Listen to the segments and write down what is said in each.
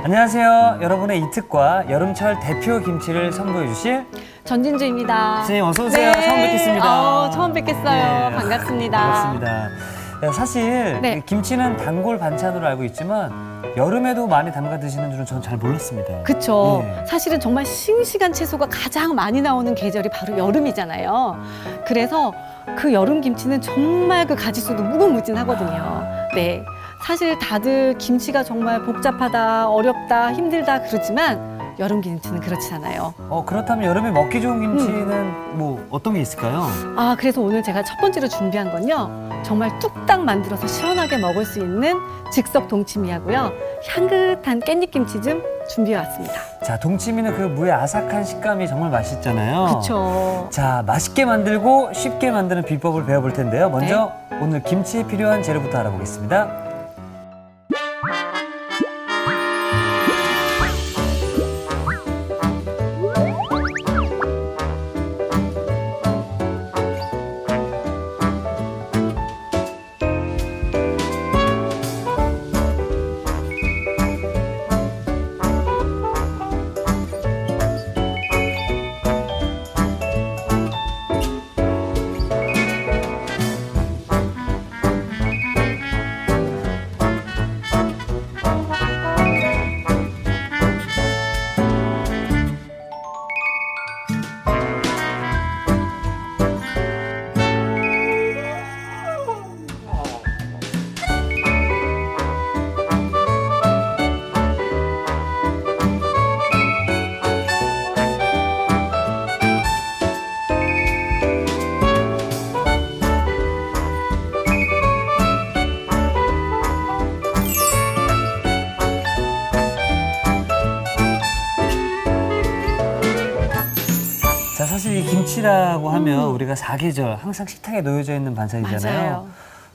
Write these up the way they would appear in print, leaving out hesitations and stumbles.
안녕하세요. 여러분의 이특과 여름철 대표 김치를 선보여 주실 전진주입니다. 선생님 어서 오세요. 네. 처음 뵙겠습니다. 처음 뵙겠어요. 네. 반갑습니다. 반갑습니다. 사실 네. 김치는 단골 반찬으로 알고 있지만 여름에도 많이 담가 드시는 줄은 저는 잘 몰랐습니다. 그쵸. 네. 사실은 정말 싱싱한 채소가 가장 많이 나오는 계절이 바로 여름이잖아요. 그래서 그 여름 김치는 정말 그 가짓수도 무궁무진하거든요. 네. 사실 다들 김치가 정말 복잡하다, 어렵다, 힘들다 그러지만 여름 김치는 그렇지 않아요. 그렇다면 여름에 먹기 좋은 김치는 뭐 어떤 게 있을까요? 그래서 오늘 제가 첫 번째로 준비한 건요. 정말 뚝딱 만들어서 시원하게 먹을 수 있는 즉석 동치미하고요. 향긋한 깻잎김치 좀 준비해왔습니다. 자, 동치미는 그 무의 아삭한 식감이 정말 맛있잖아요. 그쵸. 자, 맛있게 만들고 쉽게 만드는 비법을 배워볼 텐데요. 먼저 네. 오늘 김치에 필요한 재료부터 알아보겠습니다. 자, 사실 이 김치라고 하면 우리가 사계절 항상 식탁에 놓여져 있는 반찬이잖아요. 맞아요.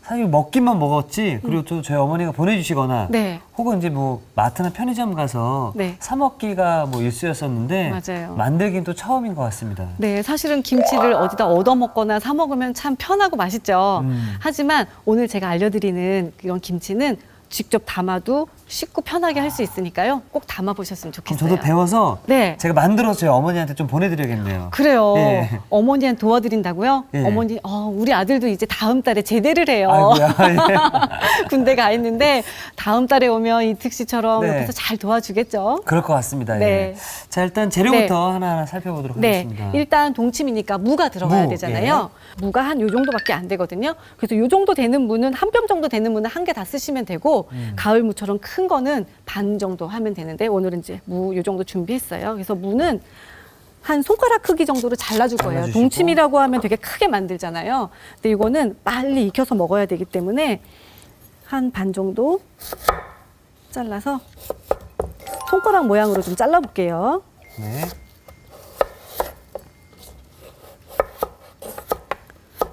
사실 먹기만 먹었지. 그리고 또 저희 어머니가 보내주시거나 네. 혹은 이제 뭐 마트나 편의점 가서 네. 사 먹기가 뭐 일쑤였었는데 맞아요. 만들긴 또 처음인 것 같습니다. 네, 사실은 김치를 어디다 얻어 먹거나 사 먹으면 참 편하고 맛있죠. 하지만 오늘 제가 알려드리는 이런 김치는 직접 담아도 쉽고 편하게 할 수 있으니까요. 꼭 담아보셨으면 그럼 좋겠어요. 저도 배워서 네. 제가 만들어서 저희 어머니한테 좀 보내드려야겠네요. 그래요. 예. 어머니한테 도와드린다고요? 예. 어머니, 우리 아들도 이제 다음 달에 제대를 해요. 아이고야. 군대 가 있는데 다음 달에 오면 이특 씨처럼 네. 옆에서 잘 도와주겠죠? 그럴 것 같습니다. 네. 예. 자, 일단 재료부터 하나하나 살펴보도록 네, 하겠습니다. 일단 동치미니까 무가 들어가야 무, 되잖아요. 무가 한 요 정도밖에 안 되거든요. 그래서 요 정도 되는 무는 한 뼘 정도 되는 무는 한 개 다 쓰시면 되고 가을 무처럼 큰 거는 반 정도 하면 되는데 오늘은 이제 무 요 정도 준비했어요. 그래서 무는 한 손가락 크기 정도로 잘라줄 거예요. 잘라주시고. 동치미라고 하면 되게 크게 만들잖아요. 근데 이거는 빨리 익혀서 먹어야 되기 때문에 한 반 정도 잘라서 손가락 모양으로 좀 잘라볼게요. 네.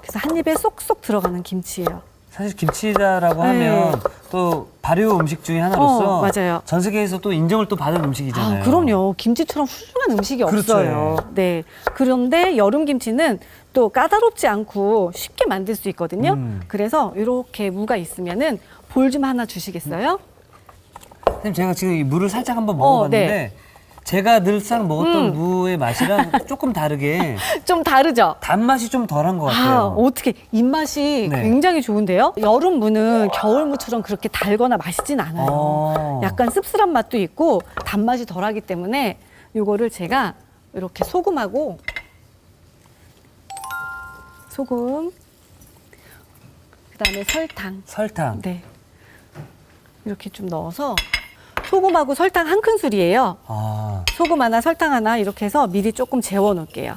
그래서 한 입에 쏙쏙 들어가는 김치예요. 사실 김치다라고 하면 또 발효 음식 중에 하나로서 맞아요. 전 세계에서 또 인정을 또 받은 음식이잖아요. 그럼요. 김치처럼 훌륭한 음식이 그렇죠. 없어요. 네. 그런데 여름 김치는 또 까다롭지 않고 쉽게 만들 수 있거든요. 그래서 이렇게 무가 있으면은 볼 좀 하나 주시겠어요? 선생님, 제가 지금 이 무를 살짝 한번 먹어봤는데 네. 제가 늘상 먹었던 무의 맛이랑 조금 다르게 좀 다르죠? 단맛이 좀 덜한 것 같아요. 어떻게 입맛이 네. 굉장히 좋은데요? 여름 무는 겨울 무처럼 그렇게 달거나 맛있진 않아요. 약간 씁쓸한 맛도 있고 단맛이 덜하기 때문에 요거를 제가 이렇게 소금, 그다음에 설탕. 네. 이렇게 좀 넣어서 소금하고 설탕 한 큰술이에요. 소금 하나, 설탕 하나 이렇게 해서 미리 조금 재워 놓을게요.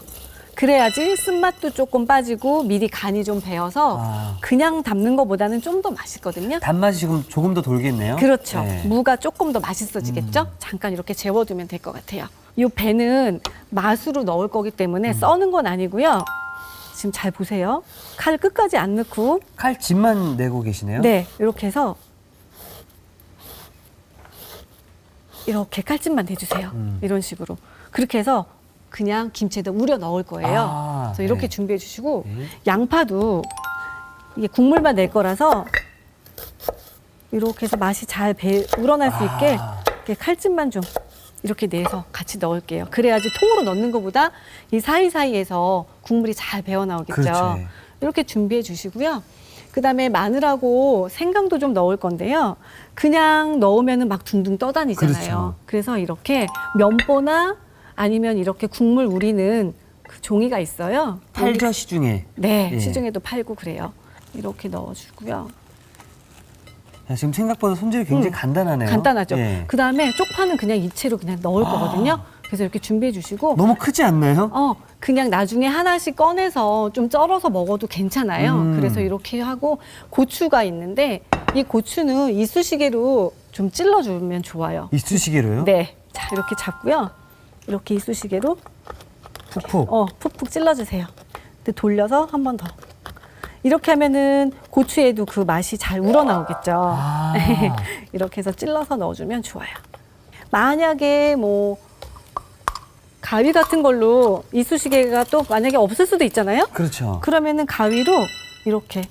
그래야지 쓴맛도 조금 빠지고 미리 간이 좀 배어서 그냥 담는 것보다는 좀 더 맛있거든요. 단맛이 지금 조금 더 돌겠네요. 그렇죠. 네. 무가 조금 더 맛있어지겠죠? 잠깐 이렇게 재워두면 될 것 같아요. 이 배는 맛으로 넣을 거기 때문에 써는 건 아니고요. 지금 잘 보세요. 칼 끝까지 안 넣고 칼집만 내고 계시네요. 네, 이렇게 해서 이렇게 칼집만 내주세요. 이런 식으로. 그렇게 해서 그냥 김치에다 우려 넣을 거예요. 그래서 이렇게 네. 준비해 주시고 양파도 이게 국물만 낼 거라서 이렇게 해서 맛이 잘 우러날 수 있게 이렇게 칼집만 좀 이렇게 내서 같이 넣을게요. 그래야지 통으로 넣는 것보다 이 사이사이에서 국물이 잘 배어 나오겠죠. 그렇죠. 이렇게 준비해 주시고요. 그다음에 마늘하고 생강도 좀 넣을 건데요. 그냥 넣으면은 막 둥둥 떠다니잖아요. 그렇죠. 그래서 이렇게 면보나 아니면 이렇게 국물 우리는 그 종이가 있어요. 팔죠, 시중에. 네, 예. 시중에도 팔고 그래요. 이렇게 넣어주고요. 야, 지금 생각보다 손질이 굉장히 간단하네요. 간단하죠. 예. 그다음에 쪽파는 그냥 이채로 그냥 넣을 거거든요. 그래서 이렇게 준비해 주시고 너무 크지 않나요? 그냥 나중에 하나씩 꺼내서 좀 썰어서 먹어도 괜찮아요. 그래서 이렇게 하고 고추가 있는데 이 고추는 이쑤시개로 좀 찔러주면 좋아요. 이쑤시개로요? 네, 자 이렇게 잡고요. 이렇게 이쑤시개로 푹푹. 푹푹 찔러주세요. 근데 돌려서 한 번 더. 이렇게 하면은 고추에도 그 맛이 잘 우러나오겠죠. 아. 이렇게 해서 찔러서 넣어주면 좋아요. 만약에 뭐 가위 같은 걸로 이쑤시개가 또 만약에 없을 수도 있잖아요. 그렇죠. 그러면은 가위로 이렇게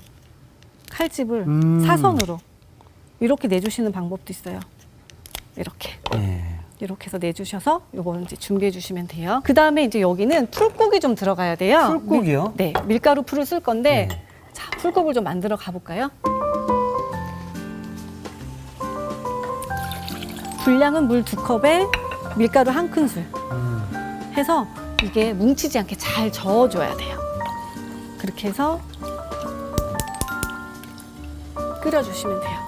칼집을 사선으로 이렇게 내주시는 방법도 있어요. 이렇게. 예. 이렇게 해서 내주셔서 요거는 이제 준비해 주시면 돼요. 그 다음에 이제 여기는 풀국이 좀 들어가야 돼요. 풀국이요? 네, 밀가루 풀을 쓸 건데 네. 자, 풀국을 좀 만들어 가볼까요? 분량은 물 2컵에 밀가루 1큰술 해서 이게 뭉치지 않게 잘 저어줘야 돼요. 그렇게 해서 끓여주시면 돼요.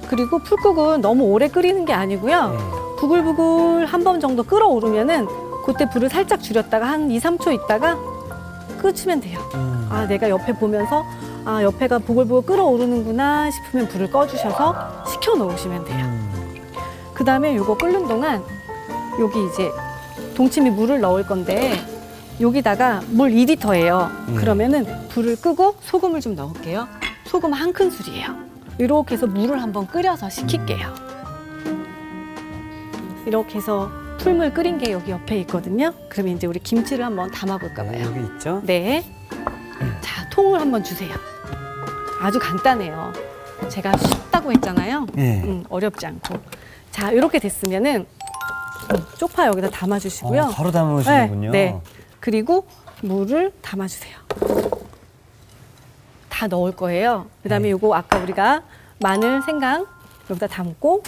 그리고 풀국은 너무 오래 끓이는 게 아니고요. 네. 부글부글 한 번 정도 끓어오르면은 그때 불을 살짝 줄였다가 한 2, 3초 있다가 끄시면 돼요. 아, 내가 옆에 보면서 아, 옆에가 보글보글 끓어오르는구나 싶으면 불을 꺼주셔서 식혀 놓으시면 돼요. 그 다음에 요거 끓는 동안 여기 이제 동치미 물을 넣을 건데 여기다가 물 2리터예요. 그러면은 불을 끄고 소금을 좀 넣을게요. 소금 1큰술이에요. 이렇게 해서 물을 한번 끓여서 식힐게요. 이렇게 해서 풀물 끓인 게 여기 옆에 있거든요. 그러면 이제 우리 김치를 한번 담아볼까 네, 봐요. 여기 있죠? 네. 자, 통을 한번 주세요. 아주 간단해요. 제가 쉽다고 했잖아요. 예. 어렵지 않고. 자, 이렇게 됐으면은 쪽파 여기다 담아주시고요. 바로 담으시는군요. 네, 네. 그리고 물을 담아주세요. 다 넣을 거예요. 그다음에 네. 요거 아까 우리가 마늘, 생강 여기다 담고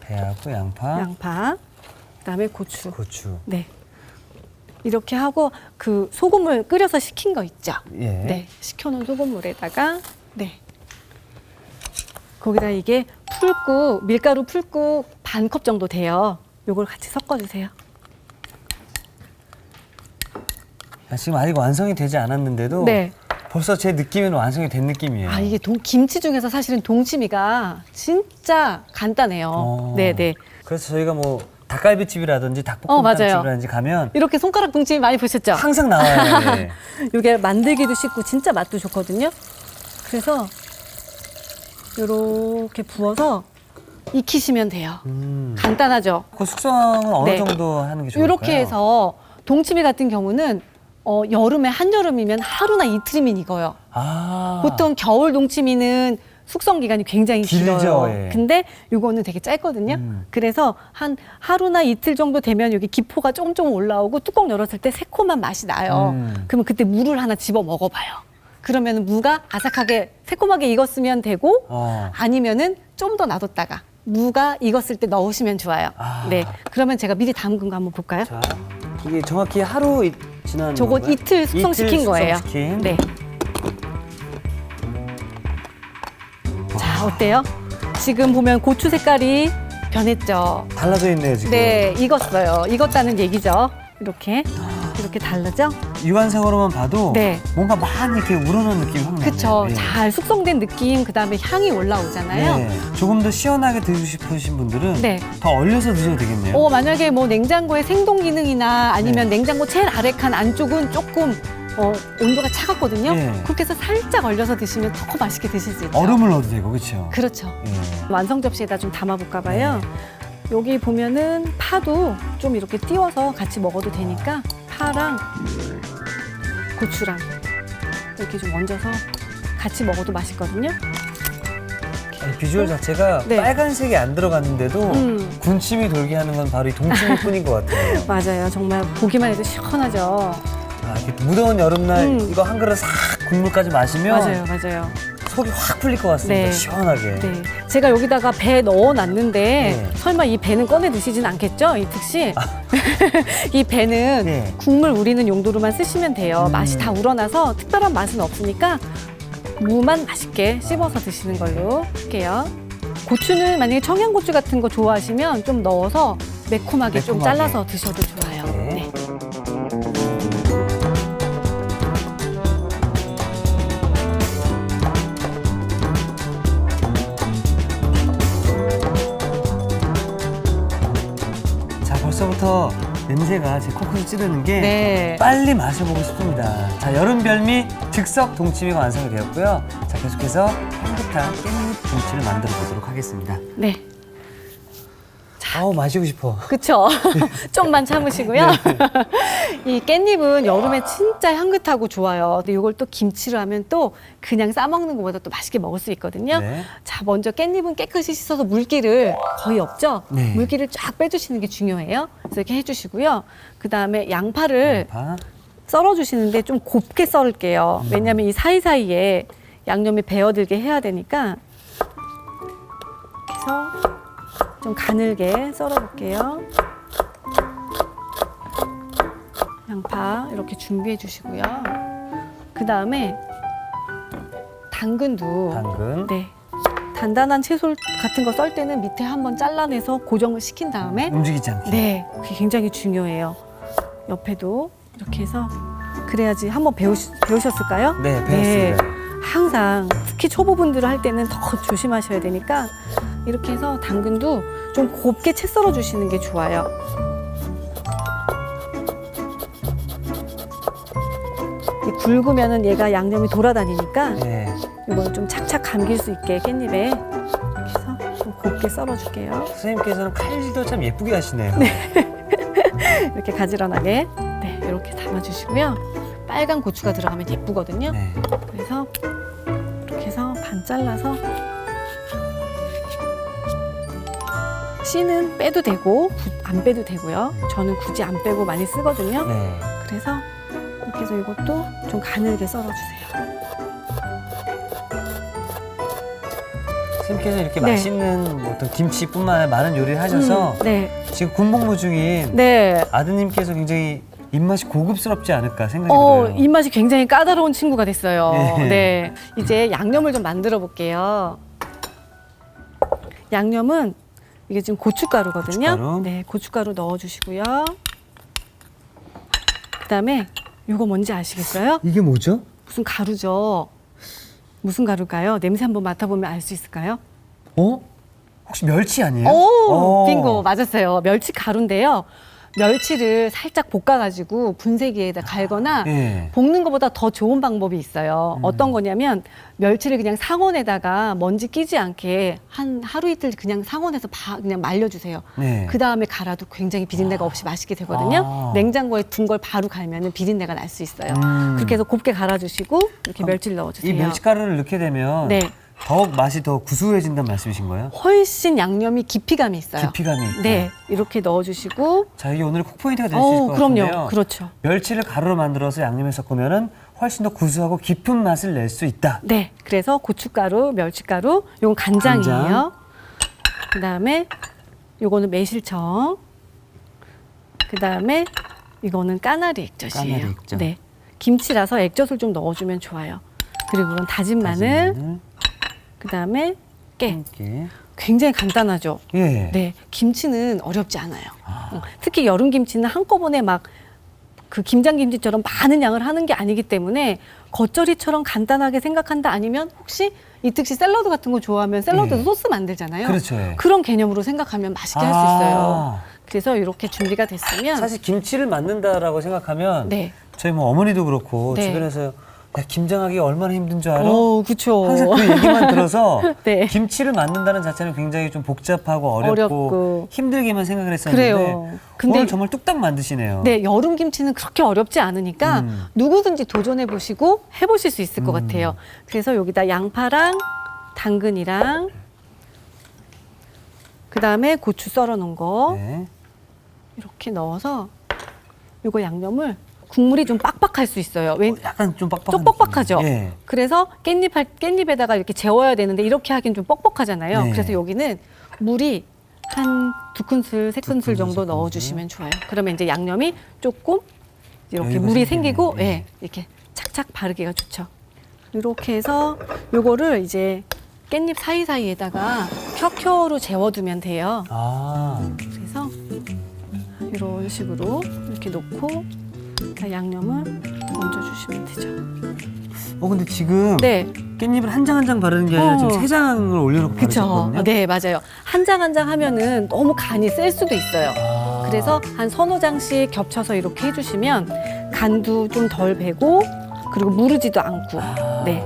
배하고 양파, 양파, 그다음에 고추. 고추. 네. 이렇게 하고 그 소금을 끓여서 식힌 거 있죠? 예. 네. 식혀놓은 소금물에다가 네. 거기다 이게 풀국, 밀가루 풀국 반 컵 정도 돼요. 요걸 같이 섞어주세요. 아, 지금 아직 완성이 되지 않았는데도 네. 벌써 제 느낌에는 완성이 된 느낌이에요. 아, 이게 김치 중에서 사실은 동치미가 진짜 간단해요. 네네. 그래서 저희가 뭐 닭갈비집이라든지 맞아요. 닭볶음탕집이라든지 가면 이렇게 손가락 동치미 많이 보셨죠? 항상 나와요. 예. 이게 만들기도 쉽고 진짜 맛도 좋거든요. 그래서 이렇게 부어서 익히시면 돼요. 간단하죠? 그 숙성은 어느 네. 정도 하는 게 좋을까요? 이렇게 해서 동치미 같은 경우는 여름에 한여름이면 하루나 이틀이면 익어요. 아. 보통 겨울 동치미는 숙성 기간이 굉장히 길죠, 길어요. 예. 근데 이거는 되게 짧거든요. 그래서 한 하루나 이틀 정도 되면 여기 기포가 조금 올라오고 뚜껑 열었을 때 새콤한 맛이 나요. 그러면 그때 무를 하나 집어 먹어봐요. 그러면 무가 아삭하게 새콤하게 익었으면 되고 아니면은 좀 더 놔뒀다가 무가 익었을 때 넣으시면 좋아요. 아. 네, 그러면 제가 미리 담근 거 한번 볼까요? 자, 이게 정확히 하루 지난 저거 건가요? 이틀 숙성시킨 거예요. 숙성시킨. 네. 자, 어때요? 지금 보면 고추 색깔이 변했죠. 달라져 있네요, 지금. 네, 익었어요. 익었다는 얘기죠. 이렇게 달라져? 육안상으로만 봐도 네. 뭔가 많이 이렇게 우러난 느낌이 확 나네요. 그쵸. 예. 잘 숙성된 느낌, 그 다음에 향이 올라오잖아요. 네. 조금 더 시원하게 드시고 싶으신 분들은 네. 더 얼려서 드셔도 되겠네요. 만약에 뭐 냉장고에 생동 기능이나 아니면 냉장고 제일 아래 칸 안쪽은 조금 온도가 차갑거든요. 예. 그렇게 해서 살짝 얼려서 드시면 더 맛있게 드실 수 있죠. 얼음을 넣어도 되고, 그렇죠? 그렇죠. 예. 완성 접시에다 좀 담아볼까 봐요. 네. 여기 보면은 파도 좀 이렇게 띄워서 같이 먹어도 되니까 파랑 고추랑 이렇게 좀 얹어서 같이 먹어도 맛있거든요. 이렇게. 아니, 비주얼 자체가 네. 빨간색이 안 들어갔는데도 군침이 돌게 하는 건 바로 이 동치미뿐인 것 같아요. 맞아요. 정말 보기만 해도 시원하죠. 아, 이렇게 무더운 여름날 이거 한 그릇 싹 국물까지 마시면 맞아요, 맞아요. 속이 확 풀릴 것 같습니다. 네. 시원하게. 네, 제가 여기다가 배 넣어놨는데 네. 설마 이 배는 꺼내 드시진 않겠죠, 이특 씨? 이 배는 네. 국물 우리는 용도로만 쓰시면 돼요. 맛이 다 우러나서 특별한 맛은 없으니까 무만 맛있게 씹어서 드시는 걸로 할게요. 고추는 만약에 청양고추 같은 거 좋아하시면 좀 넣어서 매콤하게 좀 매콤하게. 잘라서 드셔도 좋아요. 네. 네. 자, 벌써부터 냄새가 제 코코를 찌르는 게 네. 빨리 마셔보고 싶습니다. 자, 여름 별미 즉석 동치미가 완성이 되었고요. 자, 계속해서 향긋한 깻잎 김치를 만들어 보도록 하겠습니다. 네. 아우, 마시고 싶어. 그쵸? 좀만 참으시고요. 이 깻잎은 여름에 진짜 향긋하고 좋아요. 근데 이걸 또 김치로 하면 또 그냥 싸먹는 것보다 또 맛있게 먹을 수 있거든요. 네. 자, 먼저 깻잎은 깨끗이 씻어서 물기를 거의 없죠? 네. 물기를 쫙 빼주시는 게 중요해요. 그래서 이렇게 해주시고요. 그 다음에 양파를 양파. 썰어주시는데 좀 곱게 썰을게요. 왜냐하면 이 사이사이에 양념이 배어들게 해야 되니까. 그래서 좀 가늘게 썰어볼게요. 양파 이렇게 준비해 주시고요. 그 다음에 당근도 당근. 네, 단단한 채소 같은 거 썰 때는 밑에 한번 잘라내서 고정을 시킨 다음에 움직이지 않게. 네, 그게 굉장히 중요해요. 옆에도 이렇게 해서 그래야지 한번 배우셨을까요? 네, 배웠습니다. 항상 특히 초보분들을 할 때는 더 조심하셔야 되니까 이렇게 해서 당근도 좀 곱게 채 썰어 주시는 게 좋아요. 이 굵으면은 얘가 양념이 돌아다니니까 네. 이거는 좀 착착 감길 수 있게 깻잎에 이렇게 해서 좀 곱게 썰어 줄게요. 선생님께서는 칼질도 참 예쁘게 하시네요. 이렇게 가지런하게 네, 이렇게 담아 주시고요. 빨간 고추가 들어가면 예쁘거든요. 네. 그래서 이렇게 해서 반 잘라서 씨는 빼도 되고 안 빼도 되고요. 저는 굳이 안 빼고 많이 쓰거든요. 네. 그래서 이렇게 해서 이것도 좀 가늘게 썰어주세요. 선생님께서 이렇게 네. 맛있는 뭐 어떤 김치뿐만 아니라 많은 요리를 하셔서 네. 지금 군복무 중인 네. 아드님께서 굉장히 입맛이 고급스럽지 않을까 생각이 들어요. 입맛이 굉장히 까다로운 친구가 됐어요. 네. 네. 이제 양념을 좀 만들어 볼게요. 양념은 이게 지금 고춧가루거든요. 고춧가루. 네, 고춧가루 넣어주시고요. 그다음에 이거 뭔지 아시겠어요? 이게 뭐죠? 무슨 가루죠? 무슨 가루일까요? 냄새 한번 맡아보면 알 수 있을까요? 어? 혹시 멸치 아니에요? 오, 빙고 맞았어요. 멸치 가루인데요. 멸치를 살짝 볶아가지고 분쇄기에다 갈거나 예. 볶는 것보다 더 좋은 방법이 있어요. 어떤 거냐면 멸치를 그냥 상온에다가 먼지 끼지 않게 한 하루 이틀 그냥 상온에서 그냥 말려주세요. 네. 그 다음에 갈아도 굉장히 비린내가 없이 맛있게 되거든요. 아. 냉장고에 둔 걸 바로 갈면은 비린내가 날 수 있어요. 그렇게 해서 곱게 갈아주시고 이렇게 멸치를 넣어주세요. 이 멸치가루를 넣게 되면 네. 더 맛이 더 구수해진다는 말씀이신 거예요? 훨씬 양념이 깊이감이 있어요. 깊이감이 있고. 네, 이렇게 넣어주시고. 자, 이게 오늘 콕 포인트가 될 수 있을 것 그럼요. 같은데요. 그렇죠. 멸치를 가루로 만들어서 양념에 섞으면은 훨씬 더 구수하고 깊은 맛을 낼 수 있다. 네, 그래서 고춧가루, 멸치가루, 요건 간장이에요. 간장. 그다음에 요거는 매실청. 그다음에 이거는 까나리 액젓이에요. 까나리 액젓. 네, 김치라서 액젓을 좀 넣어주면 좋아요. 그리고 이건 다진 마늘. 그다음에 깨. 함께. 굉장히 간단하죠. 예. 네, 김치는 어렵지 않아요. 특히 여름 김치는 한꺼번에 막 그 김장김치처럼 많은 양을 하는 게 아니기 때문에 겉절이처럼 간단하게 생각한다 아니면 혹시 이특 씨 샐러드 같은 거 좋아하면 샐러드도 예. 소스 만들잖아요. 그렇죠. 예. 그런 개념으로 생각하면 맛있게 할 수 있어요. 그래서 이렇게 준비가 됐으면 사실 김치를 만든다라고 생각하면 네. 저희 뭐 어머니도 그렇고 네. 주변에서 야, 김장하기 얼마나 힘든 줄 알아? 그렇죠. 항상 그 얘기만 들어서 네. 김치를 만든다는 자체는 굉장히 좀 복잡하고 어렵고 힘들게만 생각을 했었는데 그래요. 근데 오늘 정말 뚝딱 만드시네요. 네, 여름 김치는 그렇게 어렵지 않으니까 누구든지 도전해 보시고 해보실 수 있을 것 같아요. 그래서 여기다 양파랑 당근이랑 그다음에 고추 썰어 놓은 거 네. 이렇게 넣어서 이거 양념을 국물이 좀 빡빡할 수 있어요. 약간 좀 빡빡한 좀 뻑뻑하죠. 느낌이에요. 예. 그래서 깻잎에다가 이렇게 재워야 되는데 이렇게 하긴 좀 뻑뻑하잖아요. 네. 그래서 여기는 물이 한 2큰술, 3큰술 정도 넣어주시면 좋아요. 그러면 이제 양념이 조금 이렇게 여유가 물이 생기네. 생기고, 네. 예, 이렇게 착착 바르기가 좋죠. 이렇게 해서 요거를 이제 깻잎 사이사이에다가 켜켜로 재워두면 돼요. 아, 그래서 이런 식으로 이렇게 놓고 양념을 얹어주시면 되죠. 근데 지금 네. 깻잎을 한 장 한 장 바르는 게 아니라 지금 어. 3장을 올려놓고 그쵸. 바르셨거든요. 네, 맞아요. 한 장 한 장 하면은 너무 간이 셀 수도 있어요. 아. 그래서 한 서너 장씩 겹쳐서 이렇게 해주시면 간도 좀 덜 배고 그리고 무르지도 않고. 아. 네.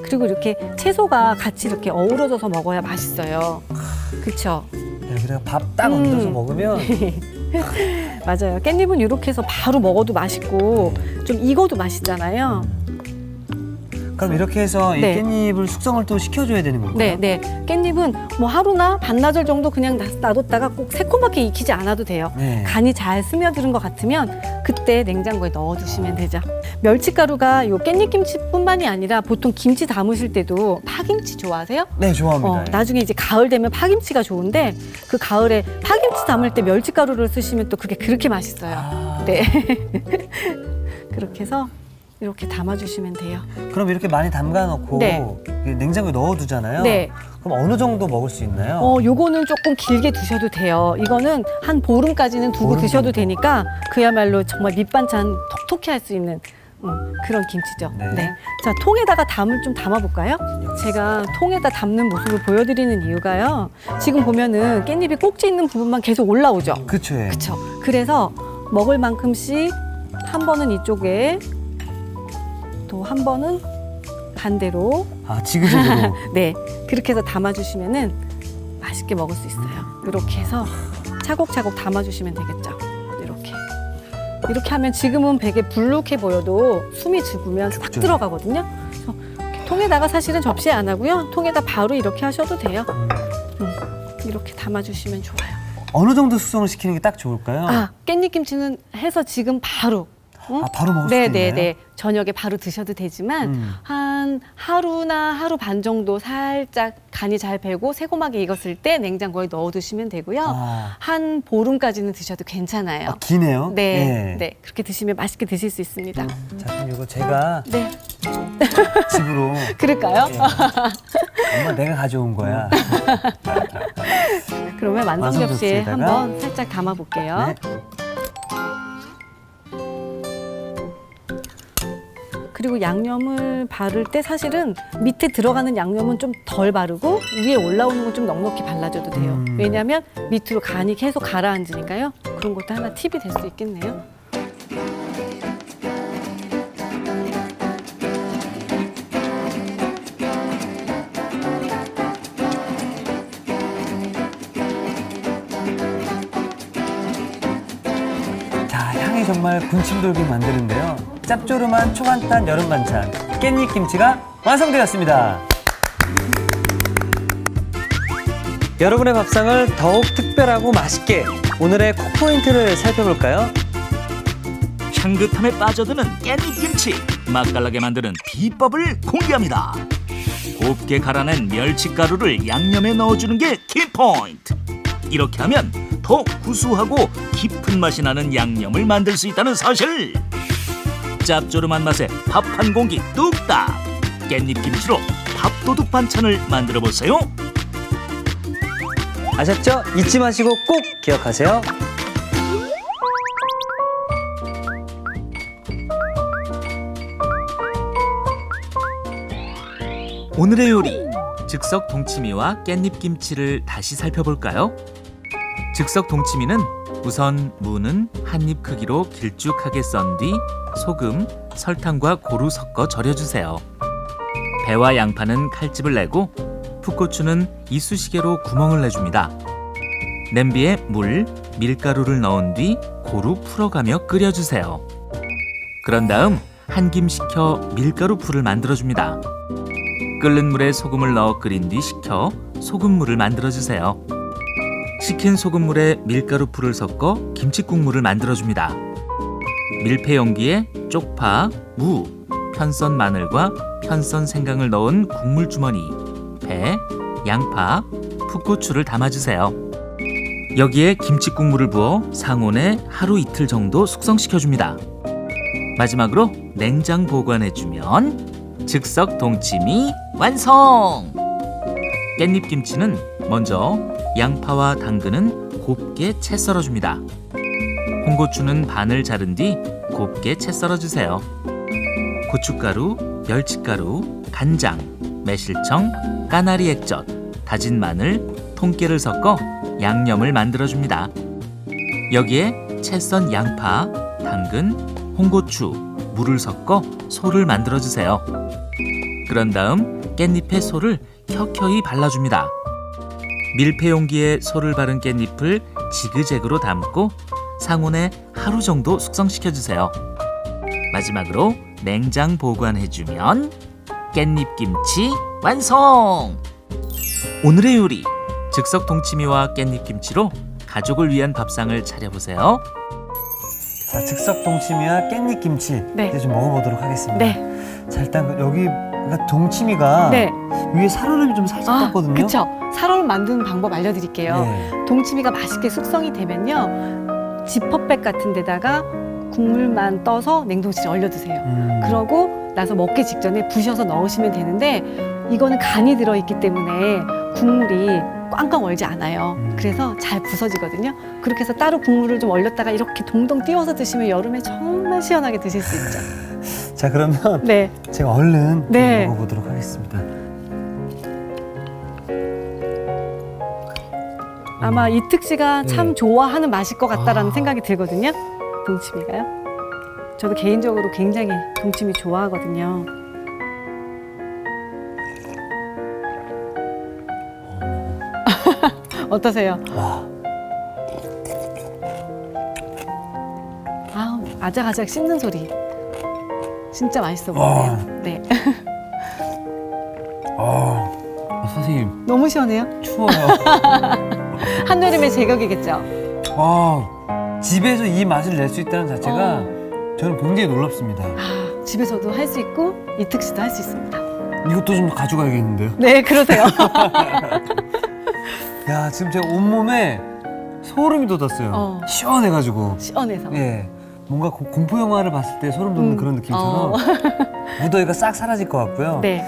그리고 이렇게 채소가 같이 이렇게 어우러져서 먹어야 맛있어요. 그쵸? 네, 그래서 밥 딱 얹어서 먹으면 맞아요. 깻잎은 이렇게 해서 바로 먹어도 맛있고 좀 익어도 맛있잖아요. 그럼 이렇게 해서 이 네. 깻잎을 숙성을 또 시켜줘야 되는 건가요? 네, 네. 깻잎은 뭐 하루나 반나절 정도 그냥 놔뒀다가 꼭 새콤하게 익히지 않아도 돼요. 네. 간이 잘 스며드는 것 같으면 그때 냉장고에 넣어두시면 되죠. 멸치가루가 요 깻잎김치뿐만이 아니라 보통 김치 담으실 때도 파김치 좋아하세요? 네, 좋아합니다. 나중에 이제 가을 되면 파김치가 좋은데 그 가을에 파김치 담을 때 멸치가루를 쓰시면 또 그게 그렇게 맛있어요. 아. 네. 그렇게 해서 이렇게 담아주시면 돼요. 그럼 이렇게 많이 담가 놓고 네. 냉장고에 넣어두잖아요. 네. 그럼 어느 정도 먹을 수 있나요? 요거는 조금 길게 두셔도 돼요. 이거는 한 보름까지는 두고 보름 드셔도 정도. 되니까 그야말로 정말 밑반찬 톡톡히 할 수 있는 그런 김치죠. 네. 자, 통에다가 담을 좀 담아볼까요? 제가 통에다 담는 모습을 보여드리는 이유가요. 지금 보면은 깻잎이 꼭지 있는 부분만 계속 올라오죠. 그쵸. 예. 그쵸. 그래서 먹을 만큼씩 한 번은 이쪽에 또 한 번은 반대로 아, 지그재그로. 네, 그렇게 해서 담아주시면은 맛있게 먹을 수 있어요. 이렇게 해서 차곡차곡 담아주시면 되겠죠. 이렇게 하면 지금은 되게 불룩해 보여도 숨이 죽으면 싹 죽죠. 들어가거든요. 그래서 이렇게 통에다가 사실은 접시에 안 하고요. 통에다 바로 이렇게 하셔도 돼요. 이렇게 담아주시면 좋아요. 어느 정도 숙성을 시키는 게 딱 좋을까요? 아, 깻잎김치는 해서 지금 바로. 바로 먹을 수 있나요? 네네네. 저녁에 바로 드셔도 되지만 한 하루나 하루 반 정도 살짝 간이 잘 배고 새콤하게 익었을 때 냉장고에 넣어두시면 되고요. 아. 한 보름까지는 드셔도 괜찮아요. 아, 기네요. 네, 예. 네, 그렇게 드시면 맛있게 드실 수 있습니다. 자, 그럼 이거 제가 네, 집으로 그럴까요? 예. 엄마 내가 가져온 거야. 그러면 완성 완성 접시에 접시에다가. 한번 살짝 담아볼게요. 네. 그리고 양념을 바를 때 사실은 밑에 들어가는 양념은 좀 덜 바르고 위에 올라오는 건 좀 넉넉히 발라줘도 돼요. 왜냐하면 밑으로 간이 계속 가라앉으니까요. 그런 것도 하나 팁이 될 수 있겠네요. 자, 향이 정말 군침 돌게 만드는데요. 짭조름한 초간단 여름 반찬 깻잎 김치가 완성되었습니다. 여러분의 밥상을 더욱 특별하고 맛있게 오늘의 콕포인트를 살펴볼까요? 향긋함에 빠져드는 깻잎김치 맛깔나게 만드는 비법을 공개합니다. 곱게 갈아낸 멸치가루를 양념에 넣어주는 게 키포인트. 이렇게 하면 더 구수하고 깊은 맛이 나는 양념을 만들 수 있다는 사실. 짭조름한 맛에 밥 한 공기 뚝딱. 깻잎김치로 밥도둑 반찬을 만들어 보세요. 아셨죠? 잊지 마시고 꼭 기억하세요. 오늘의 요리 즉석 동치미와 깻잎김치를 다시 살펴볼까요? 즉석 동치미는 우선 무는 한입 크기로 길쭉하게 썬 뒤 소금, 설탕과 고루 섞어 절여주세요. 배와 양파는 칼집을 내고 풋고추는 이쑤시개로 구멍을 내줍니다. 냄비에 물, 밀가루를 넣은 뒤 고루 풀어가며 끓여주세요. 그런 다음 한 김 식혀 밀가루 풀을 만들어줍니다. 끓는 물에 소금을 넣어 끓인 뒤 식혀 소금물을 만들어주세요. 식힌 소금물에 밀가루 풀을 섞어 김치 국물을 만들어줍니다. 밀폐 용기에 쪽파, 무, 편썬 마늘과 편썬 생강을 넣은 국물 주머니, 배, 양파, 풋고추를 담아주세요. 여기에 김치 국물을 부어 상온에 하루 이틀 정도 숙성시켜줍니다. 마지막으로 냉장 보관해주면 즉석 동치미 완성! 깻잎 김치는 먼저 양파와 당근은 곱게 채 썰어줍니다. 홍고추는 반을 자른 뒤 곱게 채 썰어주세요. 고춧가루, 멸치가루, 간장, 매실청, 까나리 액젓, 다진 마늘, 통깨를 섞어 양념을 만들어줍니다. 여기에 채 썬 양파, 당근, 홍고추, 물을 섞어 소를 만들어주세요. 그런 다음 깻잎에 소를 켜켜이 발라줍니다. 밀폐 용기에 소를 바른 깻잎을 지그재그로 담고 상온에 하루 정도 숙성시켜주세요. 마지막으로 냉장 보관해주면 깻잎 김치 완성! 오늘의 요리, 즉석 동치미와 깻잎 김치로 가족을 위한 밥상을 차려보세요. 자, 즉석 동치미와 깻잎 김치 네. 이제 좀 먹어보도록 하겠습니다. 네. 자, 일단 여기 동치미가 네. 위에 살얼음이 좀 살짝 떴거든요. 그쵸. 살얼음 만드는 방법 알려드릴게요. 네. 동치미가 맛있게 숙성이 되면요, 지퍼백 같은 데다가 국물만 떠서 냉동실에 얼려두세요. 그러고 나서 먹기 직전에 부셔서 넣으시면 되는데, 이거는 간이 들어있기 때문에 국물이 꽝꽝 얼지 않아요. 그래서 잘 부서지거든요. 그렇게 해서 따로 국물을 좀 얼렸다가 이렇게 동동 띄워서 드시면 여름에 정말 시원하게 드실 수 있죠. 자, 그러면 네. 제가 얼른 네. 먹어보도록 하겠습니다. 아마 이특 씨가 네. 참 좋아하는 맛일 것 같다라는 아. 생각이 들거든요. 동치미가요. 저도 개인적으로 굉장히 동치미 좋아하거든요. 어떠세요? 와, 아우, 아작아작 씹는 소리. 진짜 맛있어 와. 보이네요. 네. 선생님 너무 시원해요? 추워요. 한여름의 제격이겠죠? 집에서 이 맛을 낼 수 있다는 자체가 저는 굉장히 놀랍습니다. 아, 집에서도 할 수 있고 이특 씨도 할 수 있습니다. 이것도 좀 가져가야겠는데요. 네, 그러세요. 야, 지금 제 온몸에 소름이 돋았어요. 시원해가지고. 시원해서. 예, 뭔가 공포 영화를 봤을 때 소름 돋는 그런 느낌처럼 무더위가 싹 사라질 것 같고요. 네.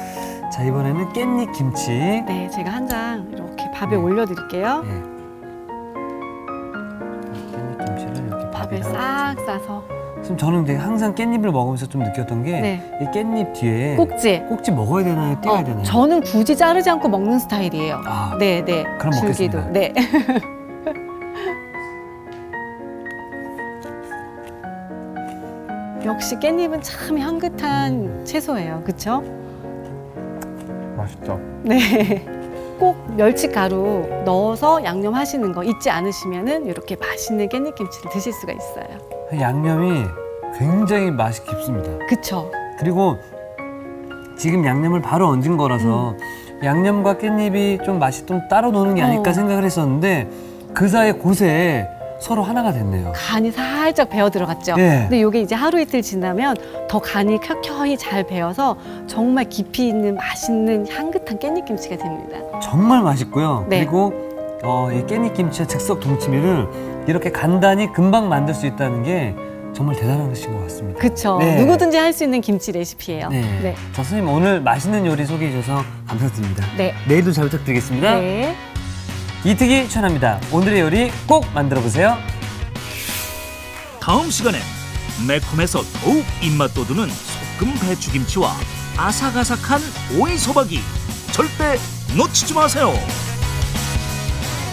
자, 이번에는 깻잎 김치. 네, 제가 한 장 이렇게 밥에 네. 올려드릴게요. 예. 깻잎 김치를 이렇게 밥에 밥에다가 싹 싸서. 지금 저는 근데 항상 깻잎을 먹으면서 좀 느꼈던 게 이 네. 깻잎 뒤에 꼭지. 먹어야 되나요? 띄어야 되나요? 저는 굳이 자르지 않고 먹는 스타일이에요. 아, 네, 네. 그럼 줄기도. 먹겠습니다. 네. 역시 깻잎은 참 향긋한 채소예요. 그렇죠? 맛있다. 네. 꼭 멸치가루 넣어서 양념하시는 거 잊지 않으시면은 이렇게 맛있는 깻잎김치를 드실 수가 있어요. 양념이 굉장히 맛이 깊습니다. 그쵸? 그리고 지금 양념을 바로 얹은 거라서 양념과 깻잎이 좀 맛이 좀 따로 노는 게 아닐까 생각을 했었는데 그 사이에 곳에 서로 하나가 됐네요. 간이 살짝 배어 들어갔죠. 네. 근데 이게 이제 하루 이틀 지나면 더 간이 켜켜이 잘 배어서 정말 깊이 있는 맛있는 향긋한 깻잎김치가 됩니다. 정말 맛있고요. 네. 그리고 이 깻잎 김치와 즉석 동치미를 이렇게 간단히 금방 만들 수 있다는 게 정말 대단한 것인 것 같습니다. 그쵸? 네. 누구든지 할 수 있는 김치 레시피예요. 네. 네. 자, 선생님 오늘 맛있는 요리 소개해 주셔서 감사드립니다. 네. 내일도 잘 부탁드리겠습니다. 네. 이특이 추천합니다. 오늘의 요리 꼭 만들어 보세요. 다음 시간엔 매콤해서 더욱 입맛 돋우는 소금 배추김치와 아삭아삭한 오이 소박이 절대 놓치지 마세요.